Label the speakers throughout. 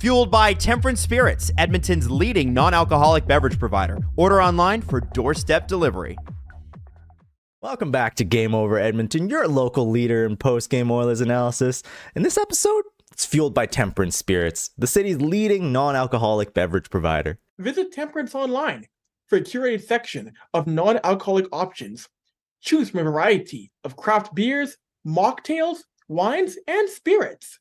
Speaker 1: Fueled by Temperance Spirits, Edmonton's leading non-alcoholic beverage provider. Order online for doorstep delivery.
Speaker 2: Welcome back to Game Over Edmonton, your local leader in post-game Oilers analysis. In this episode, it's fueled by Temperance Spirits, the city's leading non-alcoholic beverage provider.
Speaker 3: Visit Temperance online for a curated section of non-alcoholic options. Choose from a variety of craft beers, mocktails, wines, and spirits.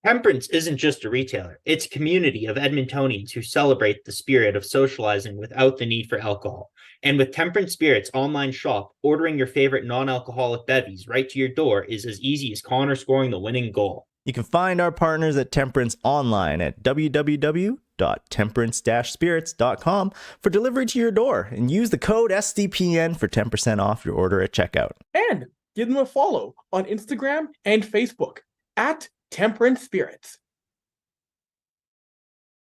Speaker 4: Temperance isn't just a retailer, it's a community of Edmontonians who celebrate the spirit of socializing without the need for alcohol. And with Temperance Spirits online shop, ordering your favorite non-alcoholic bevies right to your door is as easy as Connor scoring the winning goal.
Speaker 2: You can find our partners at Temperance online at www.temperance-spirits.com for delivery to your door, and use the code SDPN for 10% off your order at checkout.
Speaker 3: And give them a follow on Instagram and Facebook at Temperance Spirits.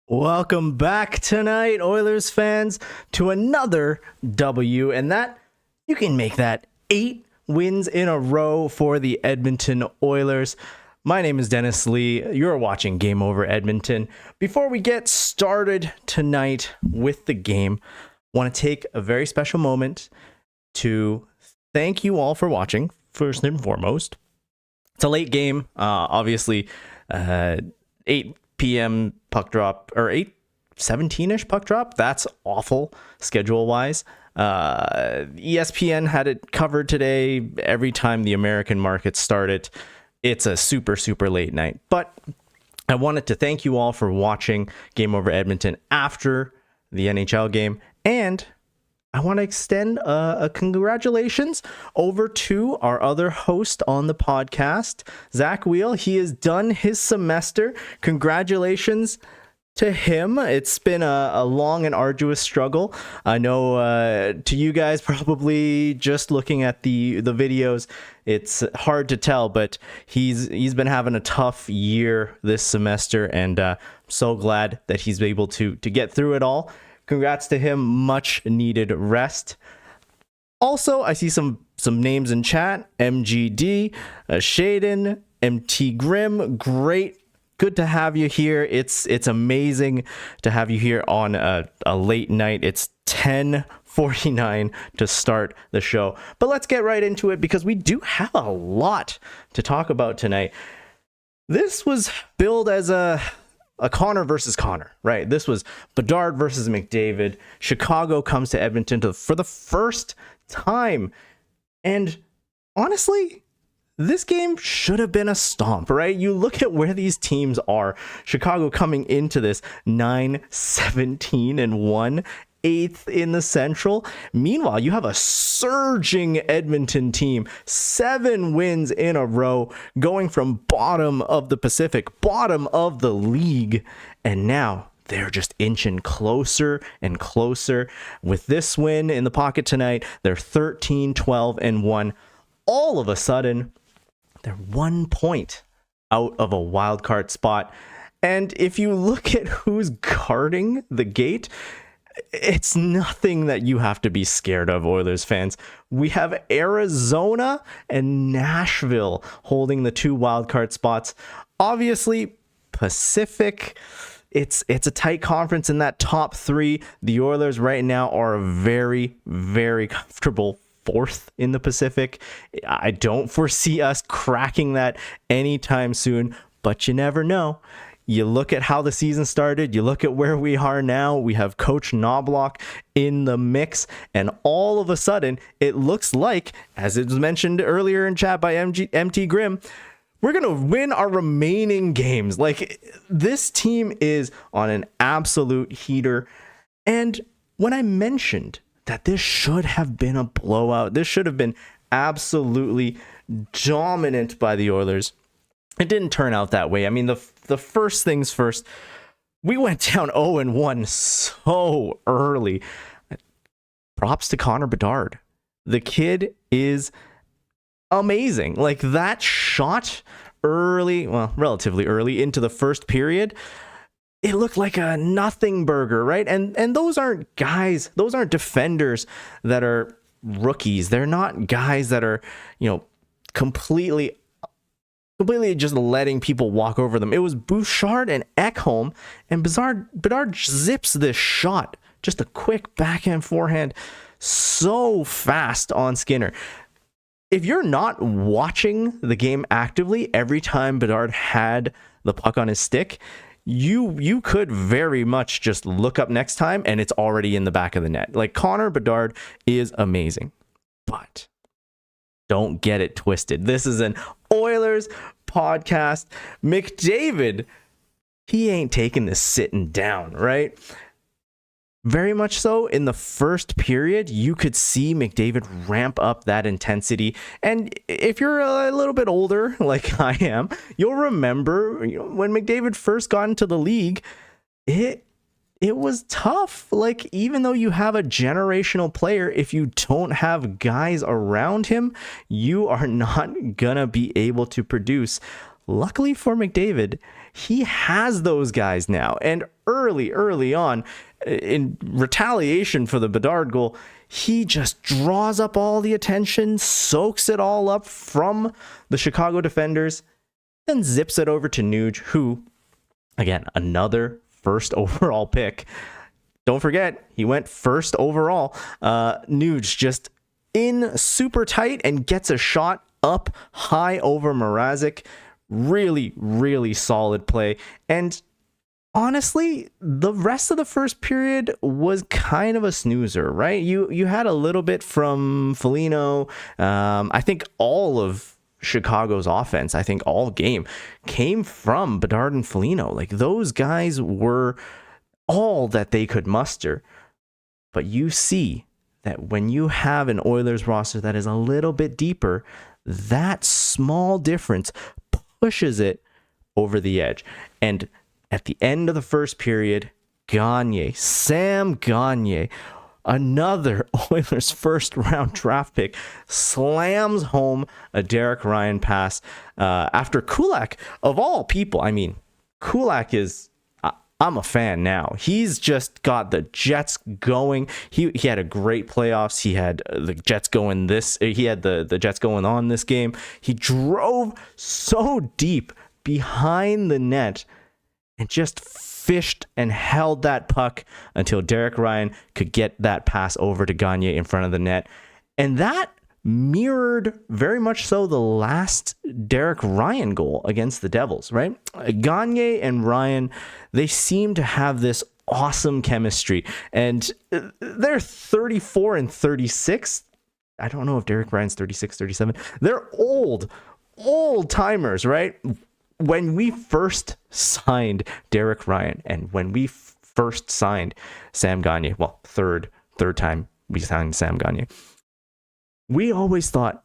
Speaker 2: Welcome back tonight, Oilers fans, to another W, and that you can make that 8 wins in a row for the Edmonton Oilers. My name is Dennis Li. You're watching Game Over Edmonton. Before we get started tonight with the game, I want to take a very special moment to thank you all for watching, first and foremost. It's a late game, obviously, 8 p.m. puck drop, or 8:17-ish puck drop. That's awful schedule-wise. ESPN had it covered today. Every time the American markets started, it's a super, super late night. But I wanted to thank you all for watching Game Over Edmonton after the NHL game, and I want to extend a congratulations over to our other host on the podcast, Zach Weil. He has done his semester. Congratulations to him. It's been a long and arduous struggle. I know to you guys, probably just looking at the videos, it's hard to tell, but he's been having a tough year this semester, and I'm so glad that he's able to get through it all. Congrats to him. Much needed rest. Also, I see some names in chat. MGD, Shaden, MT Grim. Great. Good to have you here. It's amazing to have you here on a late night. It's 10:49 to start the show. But let's get right into it, because we do have a lot to talk about tonight. This was billed as a Connor versus Connor, right? This was Bedard versus McDavid. Chicago comes to Edmonton for the first time. And honestly, this game should have been a stomp, right? You look at where these teams are. Chicago coming into this 9-17-1, 8th in the Central. Meanwhile, you have a surging Edmonton team, 7 wins in a row, going from bottom of the Pacific, bottom of the league, and now they're just inching closer and closer. With this win in the pocket tonight, they're 13-12-1. All of a sudden, they're 1 point out of a wild card spot. And if you look at who's guarding the gate, it's nothing that you have to be scared of, Oilers fans. We have Arizona and Nashville holding the 2 wildcard spots. Obviously, Pacific, it's a tight conference in that top 3. The Oilers right now are a very, very comfortable 4th in the Pacific. I don't foresee us cracking that anytime soon, but you never know. You look at how the season started, you look at where we are now, we have Coach Knoblauch in the mix, and all of a sudden, it looks like, as it was mentioned earlier in chat by MT Grim, we're going to win our remaining games. Like, this team is on an absolute heater, and when I mentioned that this should have been a blowout, this should have been absolutely dominant by the Oilers, it didn't turn out that way. I mean, the first things first, we went down 0-1 so early. Props to Connor Bedard. The kid is amazing. Like, that shot early, well, relatively early into the first period, it looked like a nothing burger, right? And those aren't guys, those aren't defenders that are rookies. They're not guys that are, completely completely just letting people walk over them. It was Bouchard and Ekholm, and Bedard zips this shot. Just a quick backhand forehand, so fast on Skinner. If you're not watching the game actively every time Bedard had the puck on his stick, you could very much just look up next time and it's already in the back of the net. Like, Connor Bedard is amazing, but don't get it twisted. This is an Oilers podcast. McDavid, he ain't taking this sitting down, right? Very much so. In the first period, you could see McDavid ramp up that intensity. And if you're a little bit older, like I am, you'll remember, when McDavid first got into the league, it was tough. Like, even though you have a generational player, if you don't have guys around him, you are not gonna be able to produce. Luckily for McDavid, he has those guys now. And early on, in retaliation for the Bedard goal, he just draws up all the attention, soaks it all up from the Chicago defenders, and zips it over to Nuge, who, again, another first overall pick. Don't forget, he went first overall. Nuge just in super tight and gets a shot up high over Mrazek. Really, really solid play. And honestly, the rest of the first period was kind of a snoozer, right? You had a little bit from Foligno. I think all of Chicago's offense, I think all game, came from Bedard and Foligno. Like, those guys were all that they could muster. But you see that when you have an Oilers roster that is a little bit deeper, that small difference pushes it over the edge. And at the end of the first period, Sam Gagner, another Oilers first round draft pick, slams home a Derek Ryan pass after Kulak, of all people. I mean, Kulak is, I'm a fan now. He's just got the Jets going. He had a great playoffs. He had the Jets going the Jets going on this game. He drove so deep behind the net and just fished and held that puck until Derek Ryan could get that pass over to Gagner in front of the net. And that mirrored very much so the last Derek Ryan goal against the Devils, right? Gagner and Ryan, they seem to have this awesome chemistry, and they're 34 and 36. I don't know if Derek Ryan's 36, 37. They're old timers, right? When we first signed Derek Ryan and when we first signed Sam Gagner, well, third time we signed Sam Gagner, we always thought,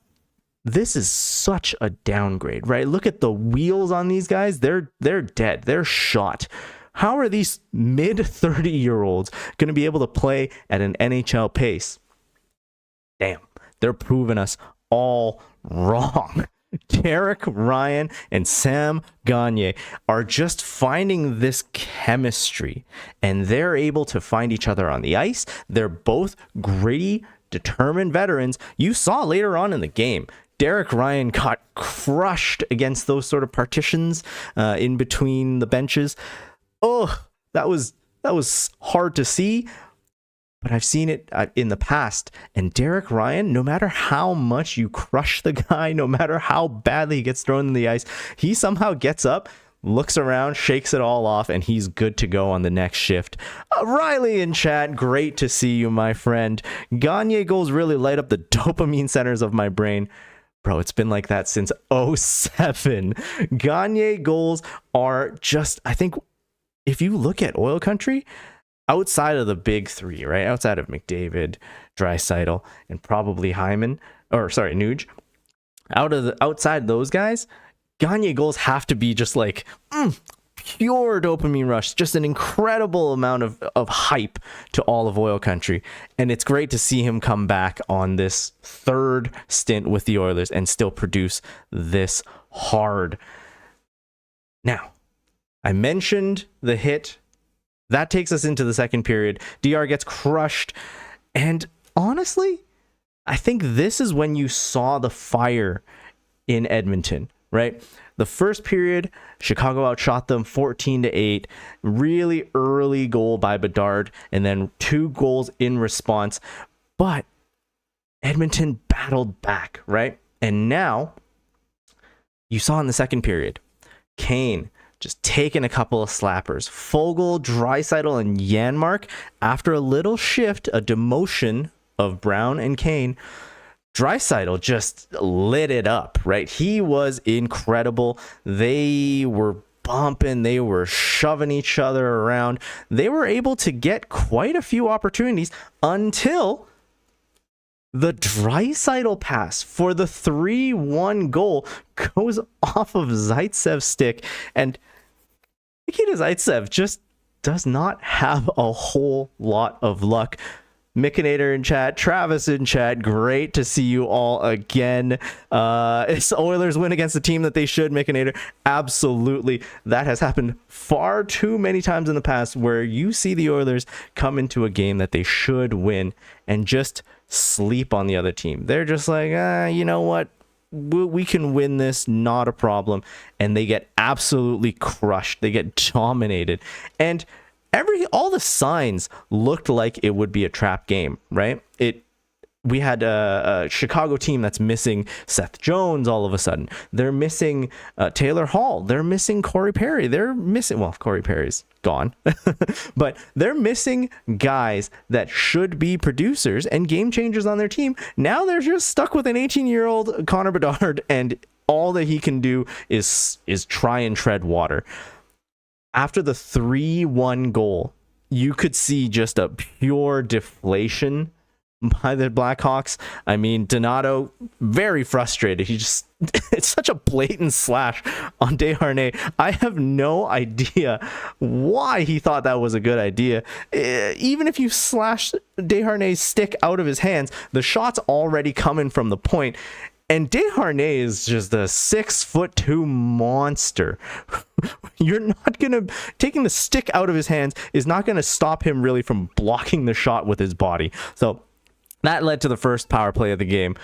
Speaker 2: this is such a downgrade, right? Look at the wheels on these guys. They're dead. They're shot. How are these mid 30-year-olds going to be able to play at an NHL pace? Damn, they're proving us all wrong. Derek Ryan and Sam Gagner are just finding this chemistry, and they're able to find each other on the ice. They're both gritty, determined veterans. You saw later on in the game, Derek Ryan got crushed against those sort of partitions in between the benches. Oh, that was hard to see. But I've seen it in the past. And Derek Ryan, no matter how much you crush the guy, no matter how badly he gets thrown in the ice, he somehow gets up, looks around, shakes it all off, and he's good to go on the next shift. Riley in chat, great to see you, my friend. Gagner goals really light up the dopamine centers of my brain. Bro, it's been like that since 2007. Gagner goals are just, I think, if you look at Oil Country, outside of the big three, right? Outside of McDavid, Draisaitl, and probably Nuge, outside those guys, Gagner goals have to be just like pure dopamine rush, just an incredible amount of hype to all of Oil Country. And it's great to see him come back on this third stint with the Oilers and still produce this hard. Now, I mentioned the hit. That takes us into the second period. DR gets crushed. And honestly, I think this is when you saw the fire in Edmonton, right? The first period, Chicago outshot them 14-8. Really early goal by Bedard, and then 2 goals in response. But Edmonton battled back, right? And now, you saw in the second period, Kane just taking a couple of slappers. Foegele, Draisaitl, and Janmark, after a little shift, a demotion of Brown and Kane, Draisaitl just lit it up, right? He was incredible. They were bumping, they were shoving each other around. They were able to get quite a few opportunities until the Draisaitl pass for the 3-1 goal goes off of Zaitsev's stick, and Nikita Zaitsev just does not have a whole lot of luck. Mickinator in chat, Travis in chat, great to see you all again. It's Oilers win against the team that they should, Mickinator. Absolutely. That has happened far too many times in the past where you see the Oilers come into a game that they should win and just sleep on the other team. They're just like, you know what? We can win this, not a problem. And they get absolutely crushed. They get dominated. And all the signs looked like it would be a trap game, right? We had a Chicago team that's missing Seth Jones all of a sudden. They're missing Taylor Hall. They're missing Corey Perry. Corey Perry's gone. But they're missing guys that should be producers and game changers on their team. Now they're just stuck with an 18-year-old Connor Bedard, and all that he can do is try and tread water. After the 3-1 goal, you could see just a pure deflation by the Blackhawks. I mean, Donato, very frustrated. It's such a blatant slash on Desharnais. I have no idea why he thought that was a good idea. Even if you slash Desharnais' stick out of his hands, the shot's already coming from the point. And Desharnais is just a 6'2" monster. Taking the stick out of his hands is not going to stop him really from blocking the shot with his body. So that led to the first power play of the game.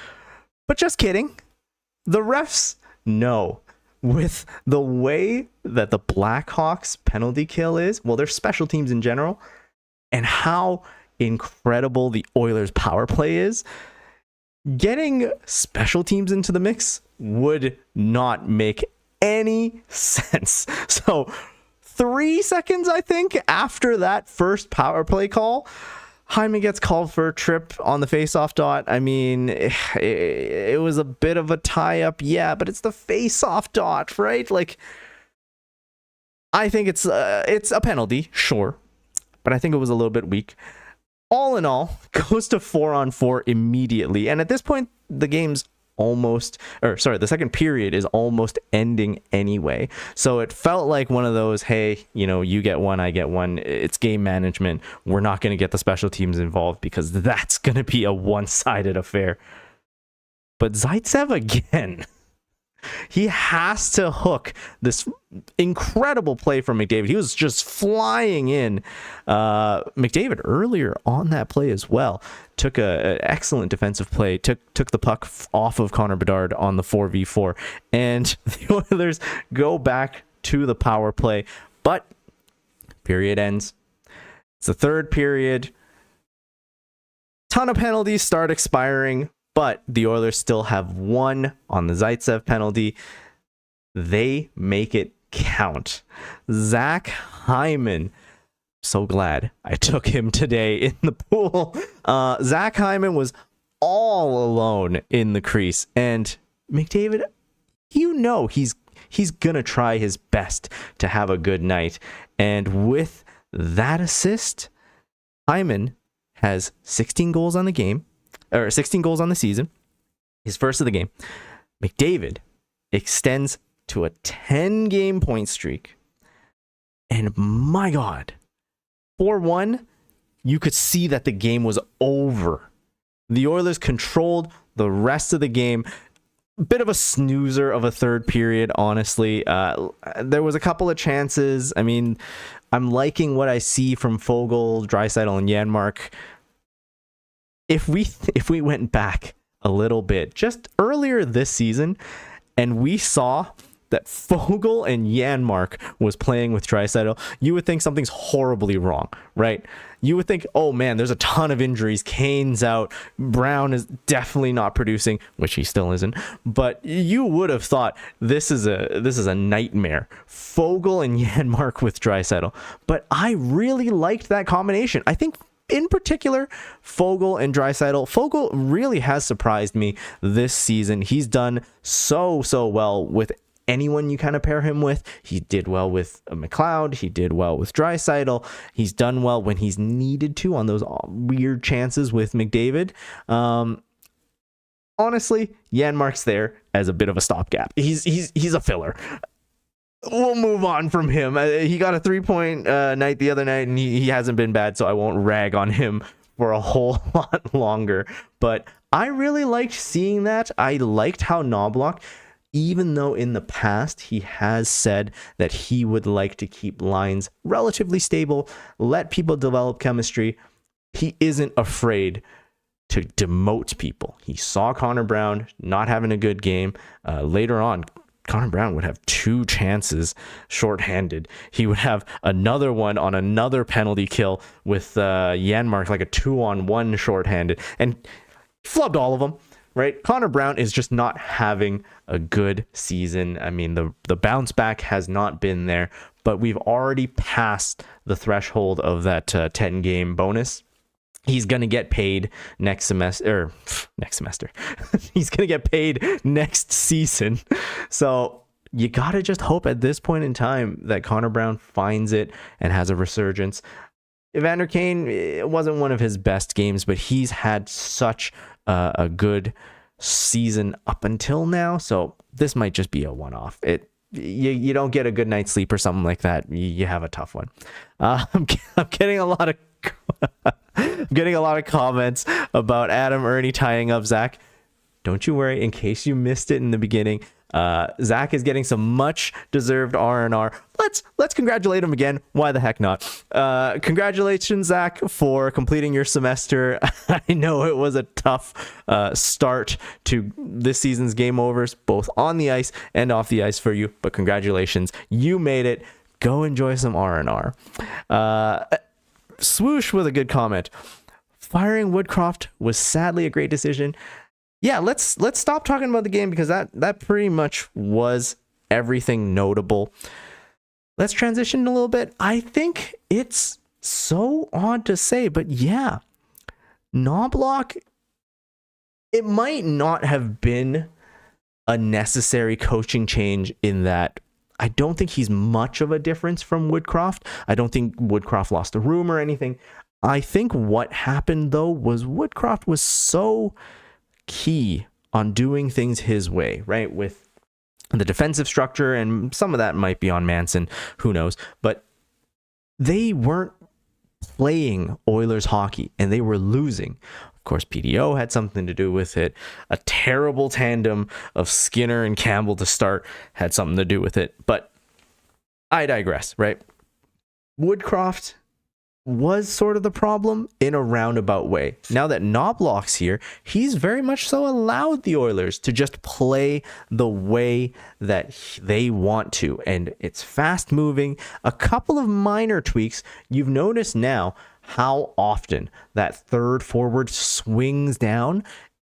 Speaker 2: But just kidding. The refs know with the way that the Blackhawks penalty kill is, well, their special teams in general, and how incredible the Oilers power play is, getting special teams into the mix would not make any sense. So 3 seconds, I think, after that first power play call, Hyman gets called for a trip on the face-off dot. I mean, it was a bit of a tie-up, yeah, but it's the face-off dot, right? Like, I think it's a penalty, sure, but I think it was a little bit weak. All in all, goes to 4-on-4 immediately. And at this point, the second period is almost ending anyway. So it felt like one of those, hey, you get one, I get one. It's game management. We're not going to get the special teams involved because that's going to be a one-sided affair. But Zaitsev again. He has to hook this incredible play from McDavid. He was just flying in. McDavid earlier on that play as well took an excellent defensive play, took the puck off of Connor Bedard on the 4v4, and the Oilers go back to the power play. But period ends. It's the third period. Ton of penalties start expiring. But the Oilers still have one on the Zaitsev penalty. They make it count. Zach Hyman. So glad I took him today in the pool. Zach Hyman was all alone in the crease. And McDavid, he's going to try his best to have a good night. And with that assist, Hyman has 16 goals on the game. Or 16 goals on the season, his first of the game. McDavid extends to a 10-game point streak. And my God, 4-1, you could see that the game was over. The Oilers controlled the rest of the game. A bit of a snoozer of a third period, honestly. There was a couple of chances. I mean, I'm liking what I see from Foegele, Draisaitl, and Janmark. If we went back a little bit, just earlier this season, and we saw that Fogle and Janmark was playing with Draisaitl, you would think something's horribly wrong, right? You would think, oh man, there's a ton of injuries. Kane's out. Brown is definitely not producing, which he still isn't. But you would have thought this is a nightmare. Fogle and Janmark with Draisaitl. But I really liked that combination. I think in particular, Fogle and Draisaitl. Fogle really has surprised me this season. He's done so well with anyone you kind of pair him with. He did well with McLeod. He did well with Draisaitl. He's done well when he's needed to on those weird chances with McDavid. Honestly, Janmark's there as a bit of a stopgap. He's a filler. We'll move on from him. He got a 3-point night the other night, and he hasn't been bad, so I won't rag on him for a whole lot longer. But I really liked seeing that. I liked how Knoblauch, even though in the past he has said that he would like to keep lines relatively stable, let people develop chemistry, he isn't afraid to demote people. He saw Connor Brown not having a good game. Later on, Connor Brown would have 2 chances shorthanded. He would have another one on another penalty kill with Janmark, like a 2-on-1 shorthanded, and flubbed all of them. Right, Connor Brown is just not having a good season. I mean, the bounce back has not been there, but we've already passed the threshold of that 10-game bonus. He's going to get paid next semester. He's going to get paid next season. So you got to just hope at this point in time that Connor Brown finds it and has a resurgence. Evander Kane, it wasn't one of his best games, but he's had such a good season up until now, so this might just be a one-off. You don't get a good night's sleep or something like that. You have a tough one. I'm getting a lot of comments about Adam Ernie tying up Zach. Don't you worry, in case you missed it in the beginning. Zach is getting some much deserved R&R. Let's congratulate him again. Why the heck not? Congratulations, Zach, for completing your semester. I know it was a tough start to this season's game overs, both on the ice and off the ice for you, but congratulations. You made it. Go enjoy some R&R. Swoosh with a good comment. Firing Woodcroft was sadly a great decision. Yeah, let's stop talking about the game because that pretty much was everything notable. Let's transition a little bit. I think it's so odd to say, but yeah, Knoblauch, it might not have been a necessary coaching change in that I don't think he's much of a difference from Woodcroft. I don't think Woodcroft lost a room or anything. I think what happened, though, was Woodcroft was so key on doing things his way, right? With the defensive structure, and some of that might be on Manson, who knows, but they weren't playing Oilers hockey and they were losing. Of course, PDO had something to do with it. A terrible tandem of Skinner and Campbell to start had something to do with it, but I digress, right? Woodcroft was sort of the problem in a roundabout way. Now that Knoblauch's here, he's very much so allowed the Oilers to just play the way that they want to. And it's fast moving. A couple of minor tweaks. You've noticed now how often that third forward swings down.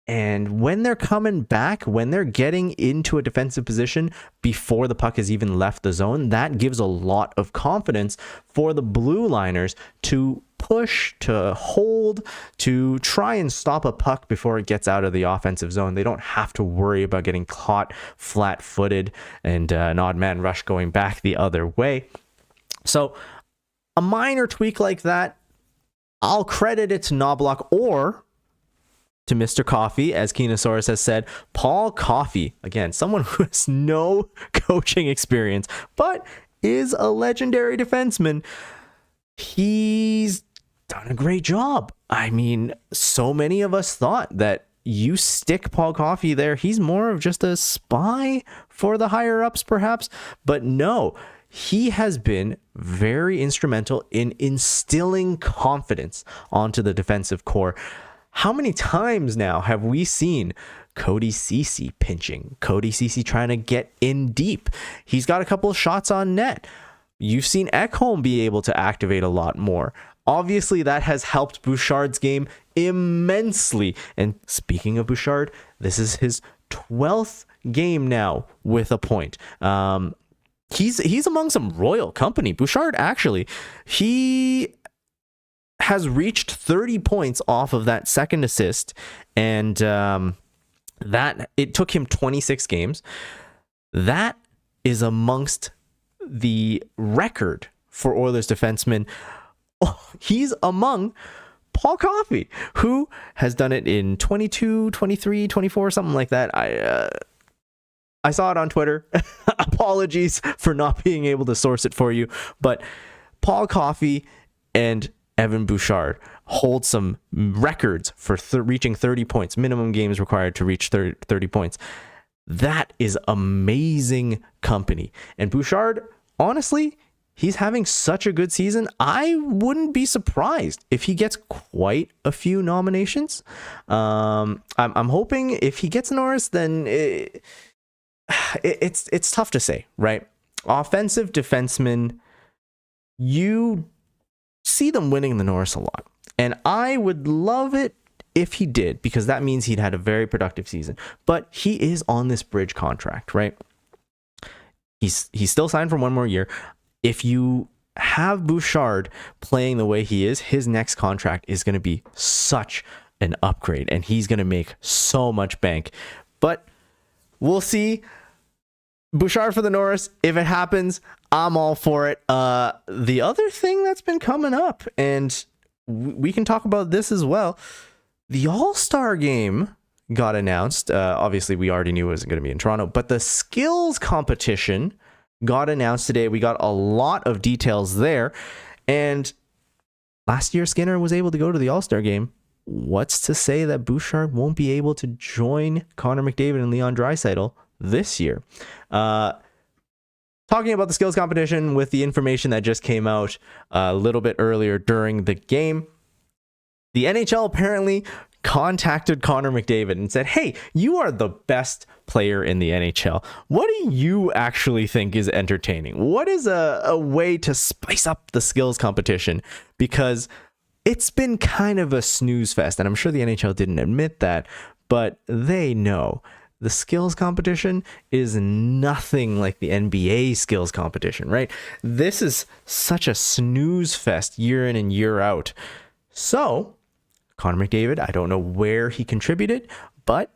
Speaker 2: And when they're coming back, when they're getting into a defensive position before the puck has even left the zone, that gives a lot of confidence for the blue liners to push, to hold, to try and stop a puck before it gets out of the offensive zone. They don't have to worry about getting caught flat-footed and an odd man rush going back the other way. So a minor tweak like that, I'll credit it to Knoblauch or to Mr. Coffey, as Kenosaurus has said. Paul Coffey, again, someone who has no coaching experience, but is a legendary defenseman. He's done a great job. I mean, so many of us thought that you stick Paul Coffey there, he's more of just a spy for the higher ups, perhaps. But no, he has been very instrumental in instilling confidence onto the defensive core. how many times now have we seen Cody Ceci pinching, Cody Ceci trying to get in deep? He's got a couple of shots on net. You've seen Ekholm be able to activate a lot more. Obviously, that has helped Bouchard's game immensely. And speaking of Bouchard, this is his 12th game now with a point. He's among some royal company. Bouchard, actually, he has reached 30 points off of that second assist, and that it took him 26 games. That is amongst the record for Oilers defensemen. Oh, he's among Paul Coffey, who has done it in 22, 23, 24, something like that. I saw it on Twitter. Apologies for not being able to source it for you. But Paul Coffey and Evan Bouchard hold some records for reaching 30 points, minimum games required to reach 30 points. That is amazing company. And Bouchard, honestly, he's having such a good season. I wouldn't be surprised if he gets quite a few nominations. I'm hoping if he gets a Norris, then it's tough to say, right? Offensive defensemen, you see them winning the Norris a lot. And I would love it if he did, because that means he'd had a very productive season. But he is on this bridge contract, right? He's still signed for one more year. If you have Bouchard playing the way he is, his next contract is going to be such an upgrade, and he's going to make so much bank. But we'll see. Bouchard for the Norris, if it happens, I'm all for it. The other thing that's been coming up, and we can talk about this as well, the All-Star game got announced. Obviously, we already knew it was going to be in Toronto, but the skills competition got announced today. We got a lot of details there. And last year, Skinner was able to go to the All-Star game. What's to say that Bouchard won't be able to join Connor McDavid and Leon Draisaitl this year? Talking about the skills competition with the information that just came out a little bit earlier during the game, the NHL apparently contacted Connor McDavid and said, hey, you are the best player in the NHL. What do you actually think is entertaining? What is a way to spice up the skills competition? Because it's been kind of a snooze fest, and I'm sure the NHL didn't admit that, but they know. The skills competition is nothing like the NBA skills competition, right? This is such a snooze fest year in and year out. So, Connor McDavid, I don't know where he contributed, but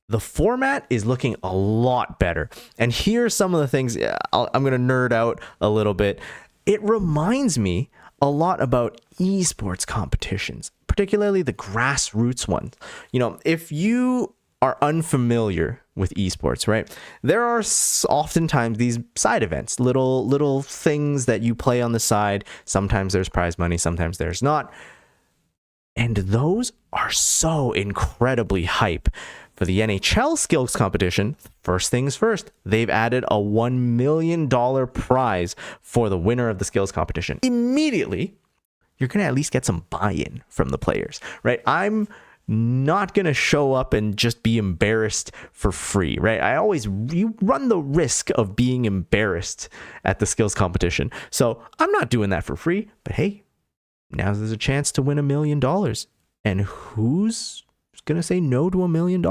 Speaker 2: the format is looking a lot better. And here's some of the things I'm going to nerd out a little bit. It reminds me a lot about esports competitions, particularly the grassroots ones. You know, if you are unfamiliar with esports, right? There are oftentimes these side events, little things that you play on the side. Sometimes there's prize money, sometimes there's not. And those are so incredibly hype. For the NHL skills competition, first things first, they've added a $1 million prize for the winner of the skills competition. Immediately, you're going to at least get some buy-in from the players, right? I'm not going to show up and just be embarrassed for free, right? You run the risk of being embarrassed at the skills competition. So I'm not doing that for free, but hey, now there's a chance to win $1 million. And who's going to say no to $1 million?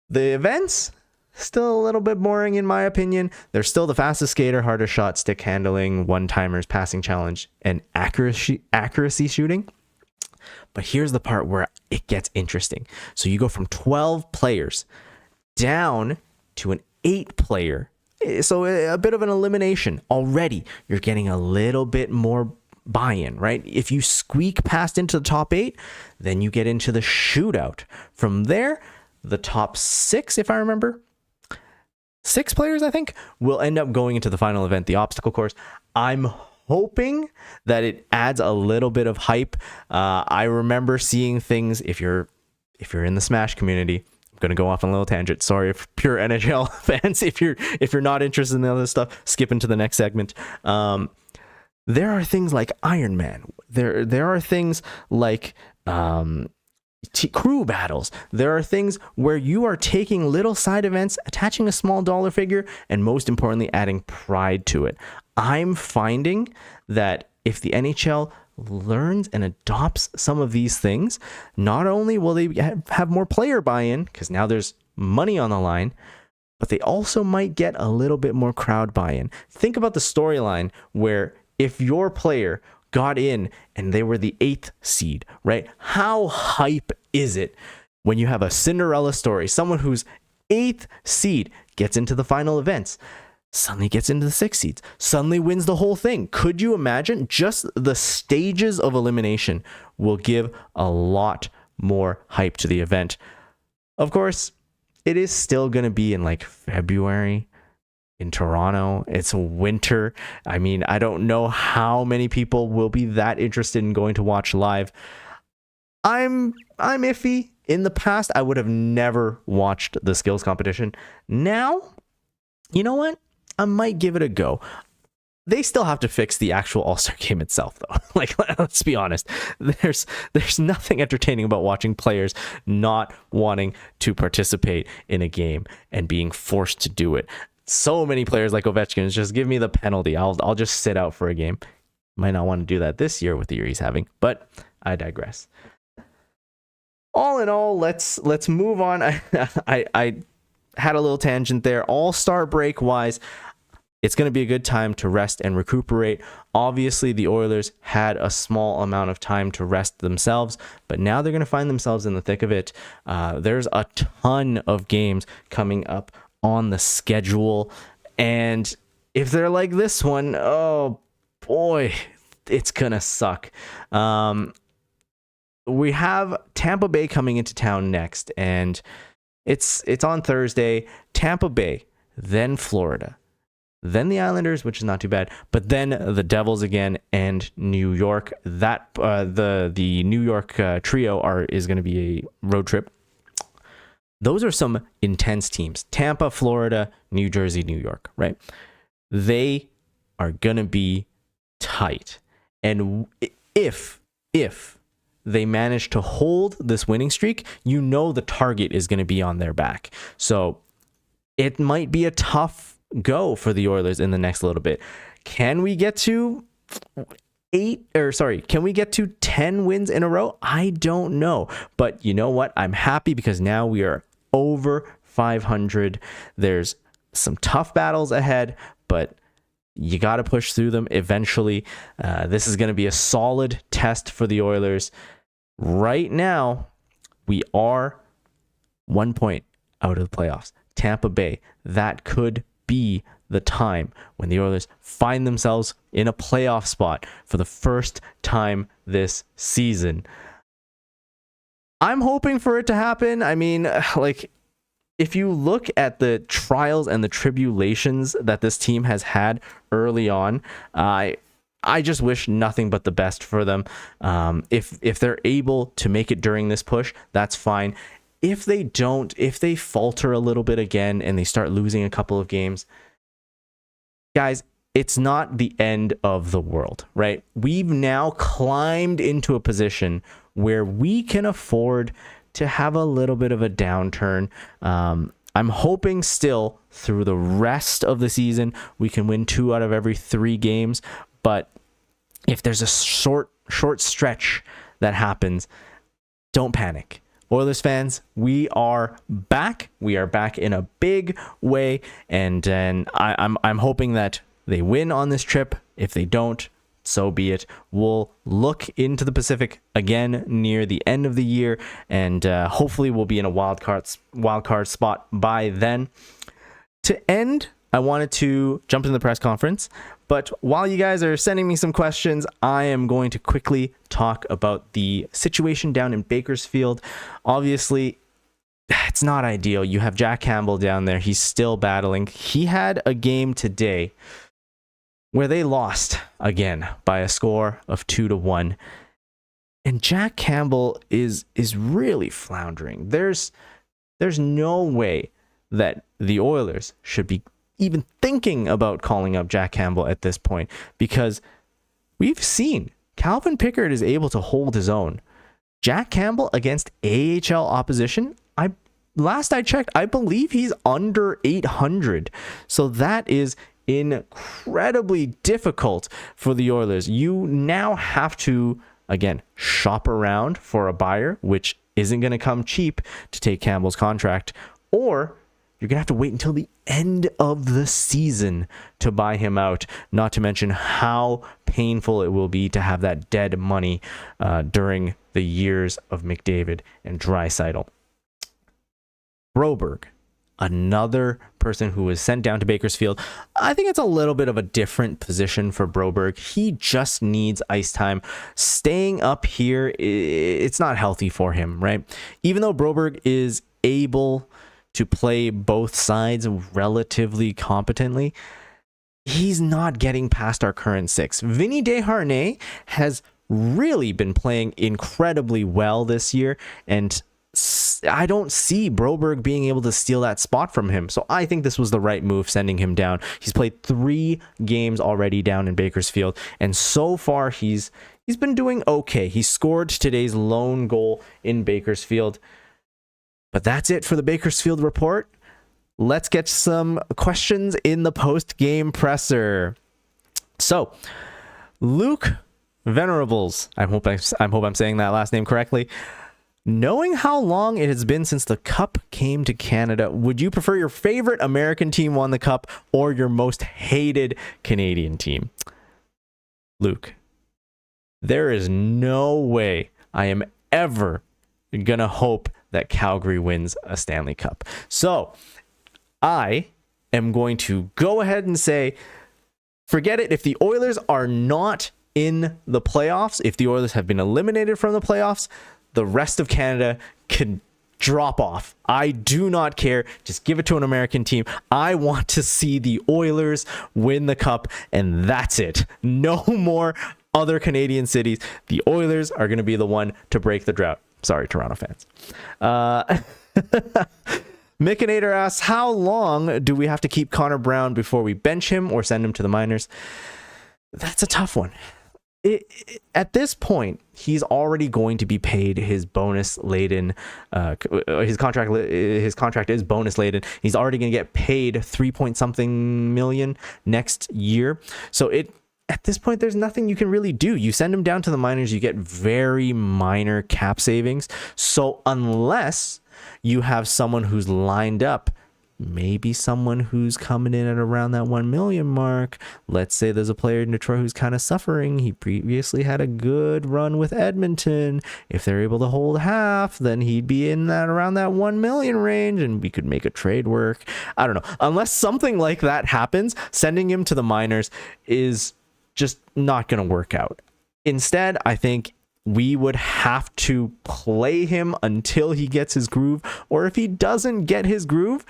Speaker 2: The events, still a little bit boring in my opinion. They're still the fastest skater, hardest shot, stick handling, one-timers, passing challenge, and accuracy shooting. But here's the part where it gets interesting. So you go from 12 players down to an 8-player. So a bit of an elimination. Already, you're getting a little bit more buy-in, right? If you squeak past into the top 8, then you get into the shootout. From there, the top 6, if I remember, 6 players, I think, will end up going into the final event, the obstacle course. I'm hoping that it adds a little bit of hype. I remember seeing things, if you're in the Smash community, I'm going to go off on a little tangent. Sorry if pure NHL fans, if you're not interested in the other stuff, skip into the next segment. There are things like Iron Man. There are things like crew battles. There are things where you are taking little side events, attaching a small dollar figure, and most importantly, adding pride to it. I'm finding that if the NHL learns and adopts some of these things, not only will they have more player buy-in, because now there's money on the line, but they also might get a little bit more crowd buy-in. Think about the storyline where if your player got in and they were the 8th seed, right? How hype is it when you have a Cinderella story, someone who's 8th seed gets into the final events, suddenly gets into the 6 seeds, suddenly wins the whole thing? Could you imagine? Just the stages of elimination will give a lot more hype to the event. Of course, it is still going to be in like February in Toronto. It's winter. I mean, I don't know how many people will be that interested in going to watch live. I'm iffy. In the past, I would have never watched the skills competition. Now, you know what? I might give it a go. They still have to fix the actual All-Star game itself, though. Like, let's be honest. There's nothing entertaining about watching players not wanting to participate in a game and being forced to do it. So many players like Ovechkin, just give me the penalty. I'll just sit out for a game. Might not want to do that this year with the year he's having, but I digress. All in all, let's move on. I had a little tangent there. All-Star break wise, it's going to be a good time to rest and recuperate. Obviously, the Oilers had a small amount of time to rest themselves, but now they're going to find themselves in the thick of it. There's a ton of games coming up on the schedule, and if they're like this one, oh boy, it's gonna suck. We have Tampa Bay coming into town next, and it's on Thursday. Tampa Bay, then Florida, then the Islanders, which is not too bad, but then the Devils again, and New York. That the New York trio is going to be a road trip. Those are some intense teams. Tampa, Florida, New Jersey, New York, right? They are going to be tight. And if they manage to hold this winning streak, you know the target is going to be on their back. So it might be a tough go for the Oilers in the next little bit. Can we get to 10 wins in a row? I don't know. But you know what? I'm happy because now we are over 500. There's some tough battles ahead, but you got to push through them eventually. This is going to be a solid test for the Oilers. Right now, we are 1 point out of the playoffs. Tampa Bay, that could be the time when the Oilers find themselves in a playoff spot for the first time this season. I'm hoping for it to happen. I mean, like, if you look at the trials and the tribulations that this team has had early on, I just wish nothing but the best for them. If they're able to make it during this push, that's fine. If they don't, if they falter a little bit again and they start losing a couple of games, guys, it's not the end of the world, right? We've now climbed into a position where we can afford to have a little bit of a downturn. I'm hoping still through the rest of the season, we can win 2 out of every 3 games. But if there's a short stretch that happens, don't panic. Oilers fans, we are back. We are back in a big way. And then I'm hoping that they win on this trip. If they don't, so be it. We'll look into the Pacific again near the end of the year, and hopefully we'll be in a wild card spot by then. To end, I wanted to jump into the press conference, but while you guys are sending me some questions, I am going to quickly talk about the situation down in Bakersfield. Obviously, it's not ideal. You have Jack Campbell down there. He's still battling. He had a game today where they lost again by a score of 2-1. And Jack Campbell is really floundering. There's no way that the Oilers should be even thinking about calling up Jack Campbell at this point, because we've seen Calvin Pickard is able to hold his own. Jack Campbell against AHL opposition, last I checked, I believe he's under 800. So that is incredibly difficult for the Oilers. You now have to, again, shop around for a buyer, which isn't going to come cheap to take Campbell's contract, or you're going to have to wait until the end of the season to buy him out, not to mention how painful it will be to have that dead money during the years of McDavid and Draisaitl. Broberg, another person who was sent down to Bakersfield. I think it's a little bit of a different position for Broberg. He just needs ice time. Staying up here, it's not healthy for him, right? Even though Broberg is able to play both sides relatively competently, he's not getting past our current six. Vinny Desharnais has really been playing incredibly well this year, and I don't see Broberg being able to steal that spot from him. So I think this was the right move, sending him down. He's played 3 games already down in Bakersfield, and so far he's been doing okay. He scored today's lone goal in Bakersfield. But that's it for the Bakersfield report. Let's get some questions in the post-game presser. So, Luke Venerables, I hope I'm saying that last name correctly. Knowing how long it has been since the Cup came to Canada, would you prefer your favorite American team won the Cup or your most hated Canadian team? Luke, there is no way I am ever gonna hope that Calgary wins a Stanley Cup. So I am going to go ahead and say, forget it. If the Oilers are not in the playoffs, if the Oilers have been eliminated from the playoffs, the rest of Canada can drop off. I do not care. Just give it to an American team. I want to see the Oilers win the Cup, and that's it. No more other Canadian cities. The Oilers are going to be the one to break the drought. Sorry, Toronto fans. Mickinator asks, how long do we have to keep Connor Brown before we bench him or send him to the minors? That's a tough one. At this point, he's already going to be paid his bonus laden. His contract is bonus laden. He's already going to get paid 3 point something million next year. So at this point, there's nothing you can really do. You send him down to the minors, you get very minor cap savings. So unless you have someone who's lined up, maybe someone who's coming in at around that 1 million mark. Let's say there's a player in Detroit who's kind of suffering. He previously had a good run with Edmonton. If they're able to hold half, then he'd be in that around that 1 million range, and we could make a trade work. I don't know. Unless something like that happens, sending him to the minors is just not going to work out. Instead, I think we would have to play him until he gets his groove, or if he doesn't get his groove,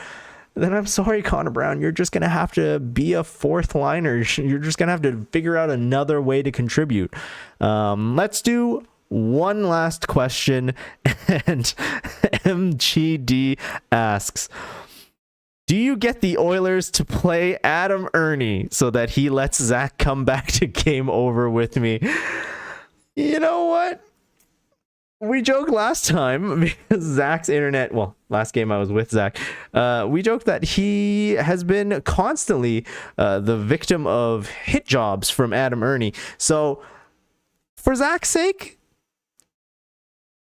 Speaker 2: then I'm sorry, Connor Brown, you're just going to have to be a fourth liner. You're just going to have to figure out another way to contribute. Let's do one last question. And MGD asks, do you get the Oilers to play Adam Ernie so that he lets Zach come back to Game Over with me? You know what? We joked last time because Zach's internet, well, last game I was with Zach, we joked that he has been constantly the victim of hit jobs from Adam Ernie. So for Zach's sake,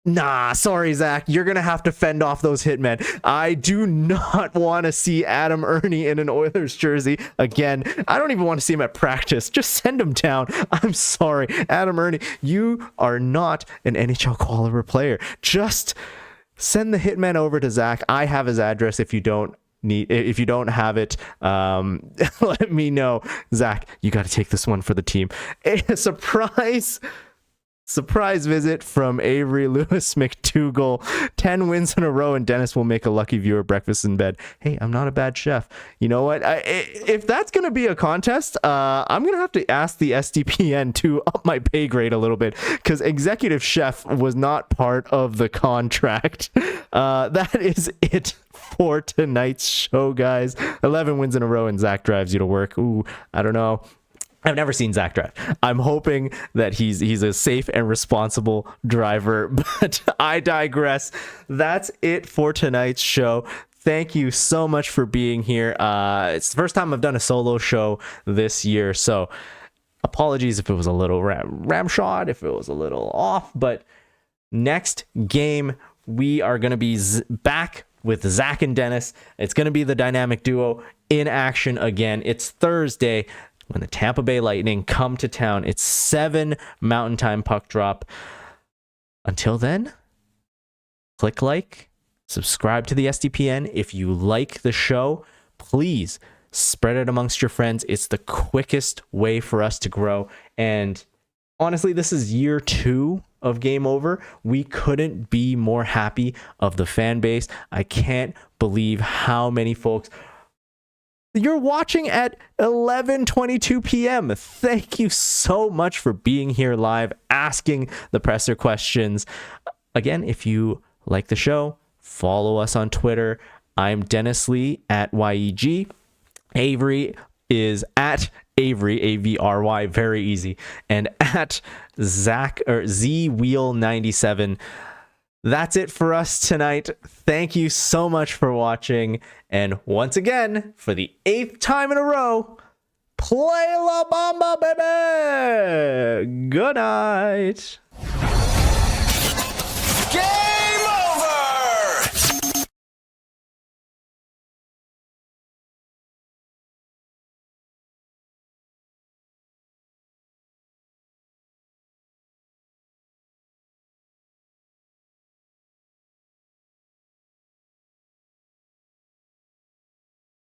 Speaker 2: nah, sorry, Zach. You're going to have to fend off those hitmen. I do not want to see Adam Ernie in an Oilers jersey again. I don't even want to see him at practice. Just send him down. I'm sorry. Adam Ernie, you are not an NHL caliber player. Just send the hitmen over to Zach. I have his address if you don't have it. Let me know. Zach, you got to take this one for the team. A surprise visit from Avery Lewis McDougall. 10 wins in a row, and Dennis will make a lucky viewer breakfast in bed. Hey, I'm not a bad chef. You know what? If that's going to be a contest, I'm going to have to ask the SDPN to up my pay grade a little bit, because executive chef was not part of the contract. That is it for tonight's show, guys. 11 wins in a row, and Zach drives you to work. Ooh, I don't know. I've never seen Zach drive. I'm hoping that he's a safe and responsible driver, but I digress. That's it for tonight's show. Thank you so much for being here. It's the first time I've done a solo show this year, so apologies if it was a little ramshot, if it was a little off, but next game, we are going to be back with Zach and Dennis. It's going to be the dynamic duo in action again. It's Thursday when the Tampa Bay Lightning come to town. It's 7 Mountain Time puck drop. Until then, click like, subscribe to the SDPN. If you like the show, please spread it amongst your friends. It's the quickest way for us to grow. And honestly, this is year 2 of Game Over. We couldn't be more happy of the fan base. I can't believe how many folks you're watching at 11:22 p.m. Thank you so much for being here live, asking the presser questions. Again, if you like the show, follow us on Twitter. I'm Dennis Li at YEG. Avery is at Avery, AVRY, very easy, and at Zach or ZWheel97. That's it for us tonight. Thank you so much for watching. And once again, for the 8th time in a row, play La Bamba, baby! Good night.
Speaker 5: Game